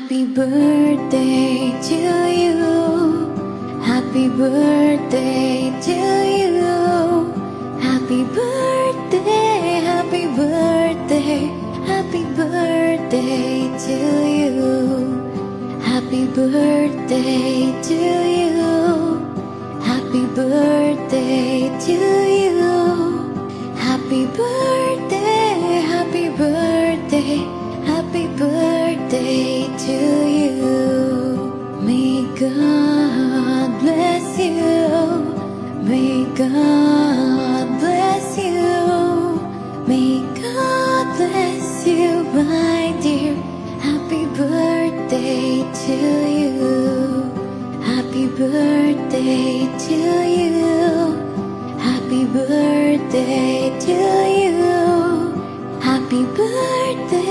Happy birthday to you. Happy birthday to you. Happy birthday, happy birthday, happy birthday to you. Happy birthday to you. Happy birthday to you. Happy birthday, happy birthday, happy birthday to you. May God bless you. May God bless you. May God bless you, my dear. Happy birthday to you. Happy birthday to you. Happy birthday to you. Happy birthday.